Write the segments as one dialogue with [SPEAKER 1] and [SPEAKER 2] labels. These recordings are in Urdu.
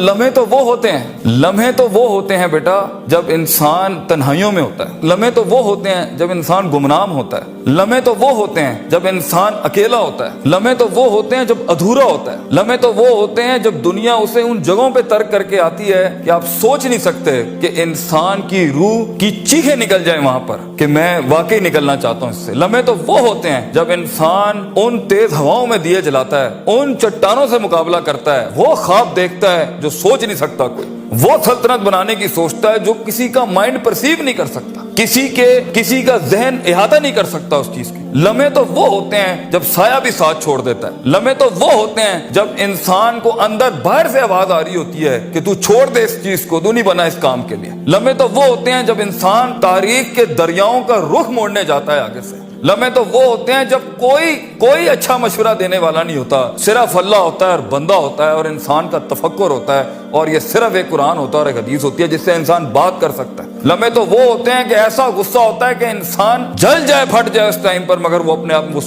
[SPEAKER 1] لمحے تو وہ ہوتے ہیں بیٹا جب انسان تنہائیوں میں ہوتا ہے، لمحے تو وہ ہوتے ہیں جب انسان گمنام ہوتا ہے، لمحے تو وہ ہوتے ہیں جب انسان اکیلا ہوتا ہے، لمحے تو وہ ہوتے ہیں جب ادھورا ہوتا ہے، لمحے تو وہ ہوتے ہیں جب دنیا اسے ان جگہوں پہ ترک کر کے آتی ہے کہ آپ سوچ نہیں سکتے کہ انسان کی روح کی چیخیں نکل جائیں وہاں پر کہ میں واقعی نکلنا چاہتا ہوں اس سے۔ لمحے تو وہ ہوتے ہیں جب انسان ان تیز ہواؤں میں دیے جلاتا ہے، ان چٹانوں سے مقابلہ کرتا ہے، وہ خواب دیکھتا ہے جو سوچ نہیں سکتا کوئی، وہ سلطنت بنانے کی سوچتا ہے جو کسی کا مائنڈ پرسیو نہیں کر سکتا، کسی کا ذہن احاطہ نہیں کر سکتا اس چیز کی۔ لمحے تو وہ ہوتے ہیں جب سایہ بھی ساتھ چھوڑ دیتا ہے، لمحے تو وہ ہوتے ہیں جب انسان کو اندر باہر سے آواز آ رہی ہوتی ہے کہ تو چھوڑ دے اس چیز کو، تو نہیں بنا اس کام کے لیے۔ لمحے تو وہ ہوتے ہیں جب انسان تاریخ کے دریاؤں کا رخ موڑنے جاتا ہے آگے سے۔ لمحے تو وہ ہوتے ہیں جب کوئی اچھا مشورہ دینے والا نہیں ہوتا، صرف اللہ ہوتا ہے اور بندہ ہوتا ہے اور انسان کا تفکر ہوتا ہے، اور یہ صرف ایک قرآن ہوتا ہے اور ایک حدیث ہوتی ہے جس سے انسان بات کر سکتا ہے۔ لمحے تو وہ ہوتے ہیں کہ ایسا غصہ ہوتا ہے کہ انسان جل جائے، پھٹ جائے اس ٹائم پر، مگر وہ اپنے آپ کو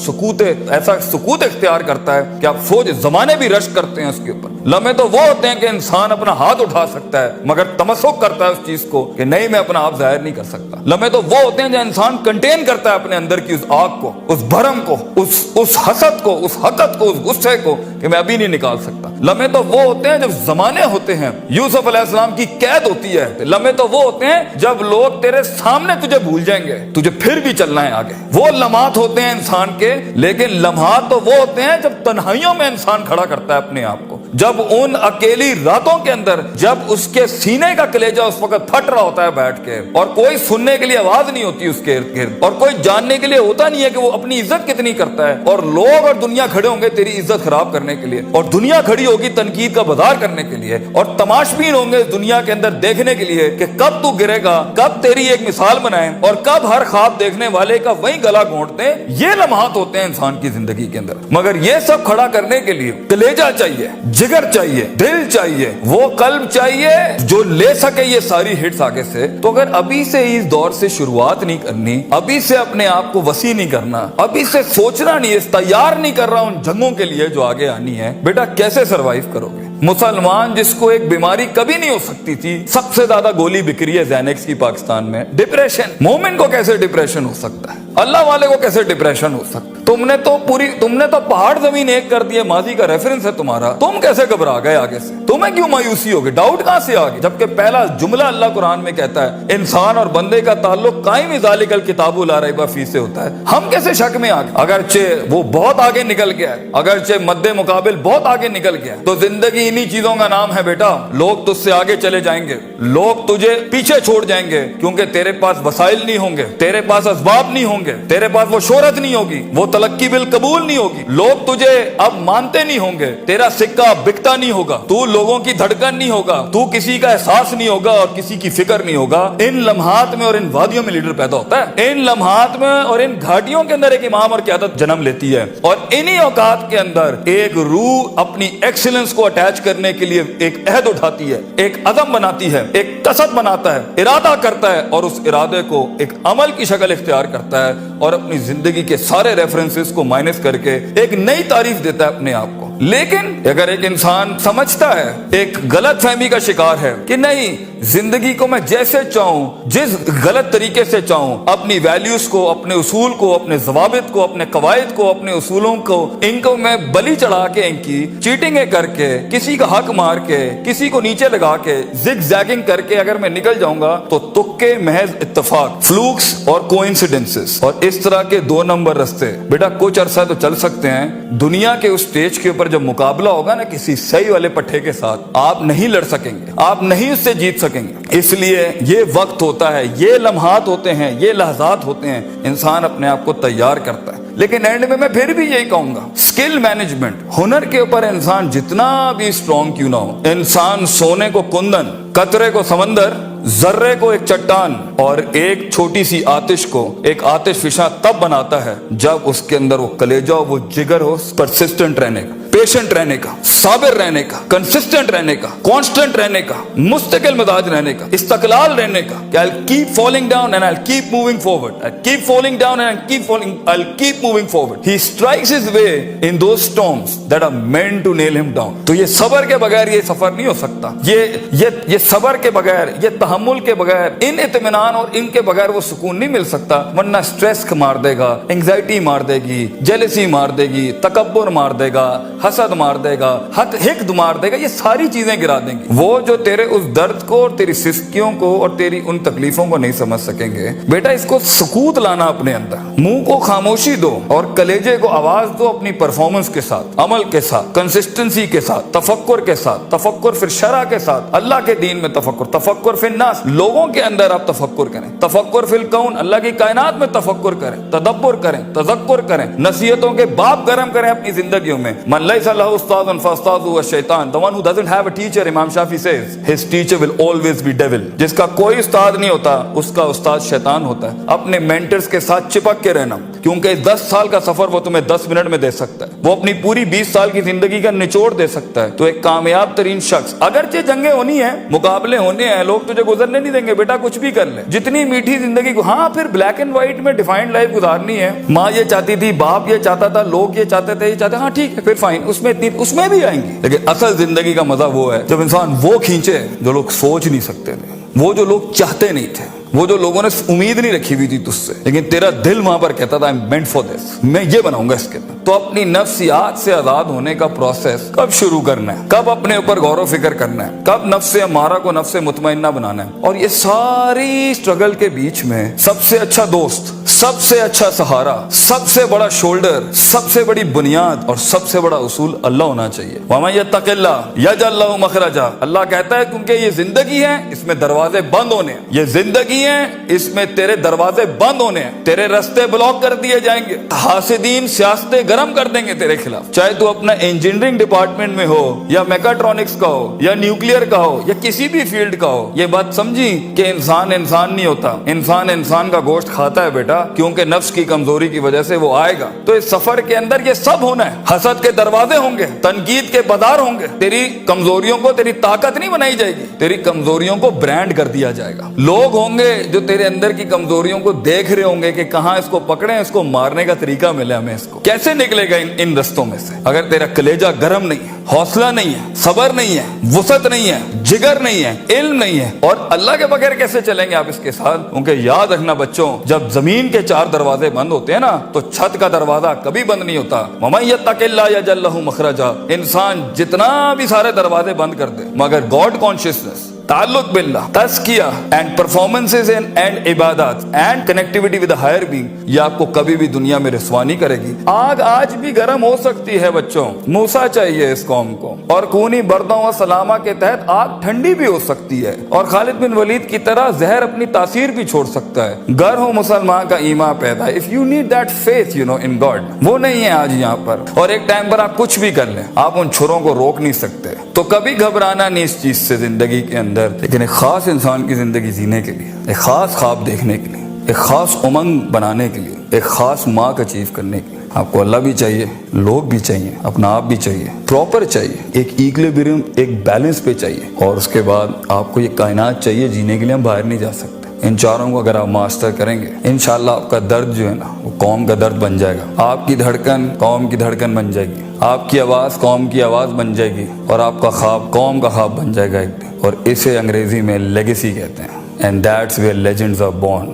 [SPEAKER 1] ایسا سکوت اختیار کرتا ہے کہ آپ سوچ زمانے بھی رشک کرتے ہیں اس کے اوپر۔ لمحے تو وہ ہوتے ہیں کہ انسان اپنا ہاتھ اٹھا سکتا ہے مگر تمسک کرتا ہے اس چیز کو کہ نہیں، میں اپنا آپ ظاہر نہیں کر سکتا۔ لمحے تو وہ ہوتے ہیں جو انسان کنٹین کرتا ہے اپنے اندر کی اس آگ کو، اس بھرم کو، اس حسد کو، اس حقد کو، اس غصے کو کہ میں ابھی نہیں نکال سکتا۔ لمحے تو وہ ہوتے ہیں جب زمانے ہوتے ہیں، یوسف علیہ السلام کی قید ہوتی ہے۔ لمحے تو وہ ہوتے ہیں جب لوگ تیرے سامنے تجھے بھول جائیں گے، تجھے پھر بھی چلنا ہے آگے۔ وہ لمحات ہوتے ہیں انسان کے، لیکن لمحات تو وہ ہوتے ہیں جب تنہائیوں میں انسان کھڑا کرتا ہے اپنے آپ کو، جب ان اکیلی راتوں کے اندر، جب اس کے سینے کا کلیجہ اس وقت پھٹ رہا ہوتا ہے بیٹھ کے، اور کوئی سننے کے لیے آواز نہیں ہوتی اس کے ارد گرد، اور کوئی جاننے کے لیے ہوتا نہیں ہے کہ وہ اپنی عزت کتنی کرتا ہے، اور لوگ اور دنیا کھڑے ہوں گے تیری عزت خراب کرنے کے لیے، اور دنیا کھڑی ہوگی تنقید کا بازار کرنے کے لیے، اور تماشبین ہوں گے دنیا کے اندر دیکھنے کے لیے کہ کب تو گرے گا، کب تیری ایک مثال بنائیں، اور کب ہر خواب دیکھنے والے کا وہیں گلا گھونٹ دیں۔ یہ لمحات ہوتے ہیں انسان کی زندگی کے اندر، مگر یہ سب کھڑا کرنے کے لیے کلیجہ چاہیے، جگر چاہیے، دل چاہیے، وہ قلب چاہیے جو لے سکے یہ ساری ہٹس آگے سے۔ تو اگر ابھی سے اس دور سے شروعات نہیں کرنی، ابھی سے اپنے آپ کو وسیع نہیں کرنا، ابھی سے سوچنا نہیں، اس تیار نہیں کر رہا ان جنگوں کے لیے جو آگے آنی ہے، بیٹا کیسے سروائیو کرو گے؟ مسلمان جس کو ایک بیماری کبھی نہیں ہو سکتی تھی، سب سے زیادہ گولی بک رہی ہے زینکس کی پاکستان میں، ڈپریشن۔ مومن کو کیسے ڈپریشن ہو سکتا ہے؟ اللہ والے کو کیسے ڈپریشن ہو سکتا ہے؟ تم نے تو پہاڑ زمین ایک کر دیے، ماضی کا ریفرنس ہے تمہارا، تم کیسے گھبرا گئے آگے سے؟ تمہیں کیوں مایوسی ہوگی؟ ڈاؤٹ کہاں سے آگے؟ جبکہ پہلا جملہ اللہ قرآن میں کہتا ہے انسان اور بندے کا تعلق قائم ذالک الکتاب لا ریب فیہ سے ہوتا ہے۔ ہم کیسے شک میں آگے؟ اگرچہ وہ بہت آگے نکل گیا ہے، اگرچہ مد مقابل بہت آگے نکل گیا ہے، تو زندگی انہی چیزوں کا نام ہے بیٹا۔ لوگ تجھ سے آگے چلے جائیں گے، لوگ تجھے پیچھے چھوڑ جائیں گے، کیونکہ تیرے پاس وسائل نہیں ہوں گے، تیرے پاس اسباب نہیں ہوں گے، تیرے پاس وہ شہرت نہیں ہوگی، وہ تلقی بالقبول نہیں ہوگی، لوگ تجھے اب مانتے نہیں ہوں گے، تیرا سکہ بکتا نہیں ہوگا، تو لوگوں کی دھڑکن نہیں ہوگا، تو کسی کا احساس نہیں ہوگا اور کسی کی فکر نہیں ہوگا۔ ان لمحات میں اور ان وادیوں میں لیڈر پیدا ہوتا ہے، ان لمحات میں اور ان گھاٹیوں کے اندر ایک امام اور قیادت جنم لیتی ہے، اور انہی اوقات کے اندر ایک روح اپنی ایکسیلنس کو اٹیچ کرنے کے لیے ایک عہد اٹھاتی ہے، ایک عزم بناتی ہے، ایک قصد بناتا ہے، ارادہ کرتا ہے، اور اس ارادے کو ایک عمل کی شکل اختیار کرتا ہے، اور اپنی زندگی کے سارے ریفرنسز کو مائنس کر کے ایک نئی تعریف دیتا ہے اپنے آپ کو۔ لیکن اگر ایک انسان سمجھتا ہے، ایک غلط فہمی کا شکار ہے کہ نہیں، زندگی کو میں جیسے چاہوں، جس غلط طریقے سے چاہوں، اپنی ویلیوز کو، اپنے اصول کو، اپنے ضوابط کو، اپنے قواعد کو، اپنے اصولوں کو، ان کو میں بلی چڑھا کے، ان کی چیٹنگیں کر کے، کسی کا حق مار کے، کسی کو نیچے لگا کے، زگ زیگنگ کر کے اگر میں نکل جاؤں گا تو تکے، محض اتفاق، فلوکس اور کوئنسیڈنسز، اور اس طرح کے 2 نمبر رستے بیٹا کچھ عرصہ تو چل سکتے ہیں۔ دنیا کے اس سٹیج کے اوپر جب مقابلہ ہوگا نا کسی صحیح والے پٹھے کے ساتھ، آپ نہیں لڑ سکیں گے، آپ نہیں اس سے جیت سکیں گے۔ اس لیے یہ وقت ہوتا ہے، یہ لمحات ہوتے ہیں، یہ لحظات ہوتے ہیں، انسان اپنے آپ کو تیار کرتا ہے۔ لیکن اینڈ میں پھر بھی یہی کہوں گا، سکل مینجمنٹ، ہنر کے اوپر انسان جتنا بھی سٹرونگ کیوں نہ ہو، انسان سونے کو کندن، قطرے کو سمندر، ذرے کو ایک چٹان، اور ایک چھوٹی سی آتش کو ایک آتش فشاں تب بناتا ہے جب اس کے اندر وہ کلیجہ، وہ جگر ہو پرسسٹنٹ رہنے کا، پیشنٹ رہنے کا, صابر رہنے کا, کنسسٹنٹ رہنے کا, کانسٹنٹ رہنے کا, مستقل مزاج رہنے کا, استقلال رہنے کا کہ I'll keep falling down and I'll keep moving forward. I'll keep falling down and I'll keep moving forward. He strikes his way in those storms that are meant to nail him down. تو یہ صبر کے بغیر یہ سفر نہیں ہو سکتا. یہ صبر کے بغیر, یہ تحمل کے بغیر, ان اطمینان اور ان کے بغیر وہ سکون نہیں مل سکتا. ورنہ سٹریس مار دے گا, انگزائٹی مار دے گی, جیلسی مار دے گی, تکبر مار دے گا, حسد مار دے گا, حقد مار دے گا. یہ ساری چیزیں گرا دیں گی. وہ جو تیرے اس درد کو اور تیری سستیوں کو اور تیری ان تکلیفوں کو نہیں سمجھ سکیں گے. بیٹا اس کو سکوت لانا اپنے اندر, منہ کو خاموشی دو اور کلیجے کو آواز دو اپنی پرفارمنس کے ساتھ, عمل کے ساتھ, کنسسٹنسی کے ساتھ, تفکر کے ساتھ, تفکر پھر شرع کے ساتھ, اللہ کے دین میں تفکر, تفکر فی الناس, لوگوں کے اندر آپ تفکر کریں, تفکر فی الکون, اللہ کی کائنات میں تفکر کریں, تدبر کریں, تذکر کریں, نصیحتوں کے باب گرم کریں اپنی زندگیوں میں. من لیس لہ استاذ فاستاذہ الشیطان, the one who doesn't have a teacher, امام شافعی says his teacher will always be devil. جس کا کوئی استاد نہیں ہوتا اس کا استاد شیطان ہوتا ہے. اپنے مینٹرز کے ساتھ چپک کے رہنا, کیونکہ 10 سال کا سفر وہ تمہیں 10 منٹ میں دے سکتا ہے, وہ اپنی پوری 20 سال کی زندگی کا نچوڑ دے سکتا ہے. تو ایک کامیاب ترین شخص, اگرچہ جنگیں ہونی ہیں, مقابلے ہونے ہیں, لوگ تجھے گزرنے نہیں دیں گے, بیٹا کچھ بھی کر لے, جتنی میٹھی زندگی کو, ہاں پھر بلیک اینڈ وائٹ میں ڈیفائنڈ لائف گزارنی ہے. ماں یہ چاہتی تھی, باپ یہ چاہتا تھا, لوگ یہ چاہتے تھے, یہ چاہتے, ہاں ٹھیک ہے, پھر فائن, اس میں بھی آئیں گی. لیکن اصل زندگی کا مزہ وہ ہے جب انسان وہ کھینچے جو لوگ سوچ نہیں سکتے تھے, وہ جو لوگ چاہتے نہیں تھے, وہ جو لوگوں نے امید نہیں رکھی ہوئی تھی تجھ سے, لیکن تیرا دل وہاں پر کہتا تھا I'm meant for this, میں یہ بناؤں گا اس کے. تو اپنی نفسیات سے آزاد ہونے کا پروسیس کب شروع کرنا ہے, کب اپنے اوپر غور و فکر کرنا ہے, کب نفس امارہ کو نفس مطمئنہ بنانا ہے. اور یہ ساری اسٹرگل کے بیچ میں سب سے اچھا دوست, سب سے اچھا سہارا, سب سے بڑا شولڈر, سب سے بڑی بنیاد اور سب سے بڑا اصول اللہ ہونا چاہیے. وَمَن يَتَّقِ اللَّهَ يَجْعَل لَّهُ مَخْرَجًا, اللہ کہتا ہے کیونکہ یہ زندگی ہے, اس میں دروازے بند ہونے ہیں, یہ زندگی ہے, اس میں تیرے دروازے بند ہونے ہیں, تیرے رستے بلاک کر دیے جائیں گے, حاسدین سیاستیں گرم کر دیں گے تیرے خلاف. چاہے تو اپنا انجینئرنگ ڈپارٹمنٹ میں ہو یا میکاٹرونکس کا ہو یا نیوکلیئر کا ہو یا کسی بھی فیلڈ کا ہو, یہ بات سمجھی کہ انسان نہیں ہوتا, انسان کا گوشت کھاتا ہے بیٹا, کیونکہ نفس کی کمزوری کی وجہ سے وہ آئے گا. تو اس سفر کے اندر یہ سب ہونا ہے. حسد کے دروازے ہوں گے, تنقید کے بازار ہوں گے, تیری کمزوریوں کو تیری طاقت نہیں بنائی جائے گی, تیری کمزوریوں کو برانڈ کر دیا جائے گا. لوگ ہوں گے جو تیرے اندر کی کمزوریوں کو دیکھ رہے ہوں گے کہ کہاں اس کو پکڑیں, اس کو مارنے کا طریقہ ملے ہمیں, اس کو کیسے نکلے گا ان رستوں میں سے. اگر تیرا کلیجہ گرم نہیں ہے, حوصلہ نہیں ہے, صبر نہیں ہے, وسعت نہیں ہے, جگر نہیں ہے, علم نہیں ہے, اور اللہ کے بغیر کیسے چلیں گے آپ اس کے ساتھ. کیونکہ یاد رکھنا بچوں, جب زمین کے 4 دروازے بند ہوتے ہیں نا, تو چھت کا دروازہ کبھی بند نہیں ہوتا. وَمَن يَتَّقِ اللَّهَ يَجْعَل لَّهُ مَخْرَجًا, انسان جتنا بھی سارے دروازے بند کر دے, مگر گاڈ کانشیسنس, تعلق باللہ, تزکیہ اینڈ پرفارمنسز اینڈ عبادات and connectivity with higher being, یہ آپ کو کبھی بھی دنیا میں رسوا نہیں کرے گی. آگ آج بھی گرم ہو سکتی ہے بچوں, موسیٰ چاہیے اس قوم کو, اور خونی بردوں و سلامہ کے تحت آگ ٹھنڈی بھی ہو سکتی ہے, اور خالد بن ولید کی طرح زہر اپنی تاثیر بھی چھوڑ سکتا ہے. گر ہو مسلمان کا ایمان پیدا, if you need that faith you know in God, وہ نہیں ہے آج یہاں پر. اور ایک ٹائم پر آپ کچھ بھی کر لیں, آپ ان چھروں کو روک نہیں سکتے. تو کبھی گھبرانا نہیں اس چیز سے زندگی کے اندر, لیکن ایک خاص انسان کی زندگی جینے کے لیے, ایک خاص خواب دیکھنے کے لیے, ایک خاص امنگ بنانے کے لیے, ایک خاص مارک اچیو کرنے کے لیے آپ کو اللہ بھی چاہیے, لوگ بھی چاہیے, اپنا آپ بھی چاہیے, پراپر چاہیے, ایک ایکولیبریم, ایک بیلنس پہ چاہیے, اور اس کے بعد آپ کو یہ کائنات چاہیے جینے کے لیے. ہم باہر نہیں جا سکتے. ان چاروں کو اگر آپ ماسٹر کریں گے, انشاءاللہ آپ کا درد جو ہے نا وہ قوم کا درد بن جائے گا, آپ کی دھڑکن قوم کی دھڑکن بن جائے گی, آپ کی آواز قوم کی آواز بن جائے گی, اور آپ کا خواب قوم کا خواب بن جائے گا ایک دن. اور اسے انگریزی میں لیگیسی کہتے ہیں, and that's where legends are born.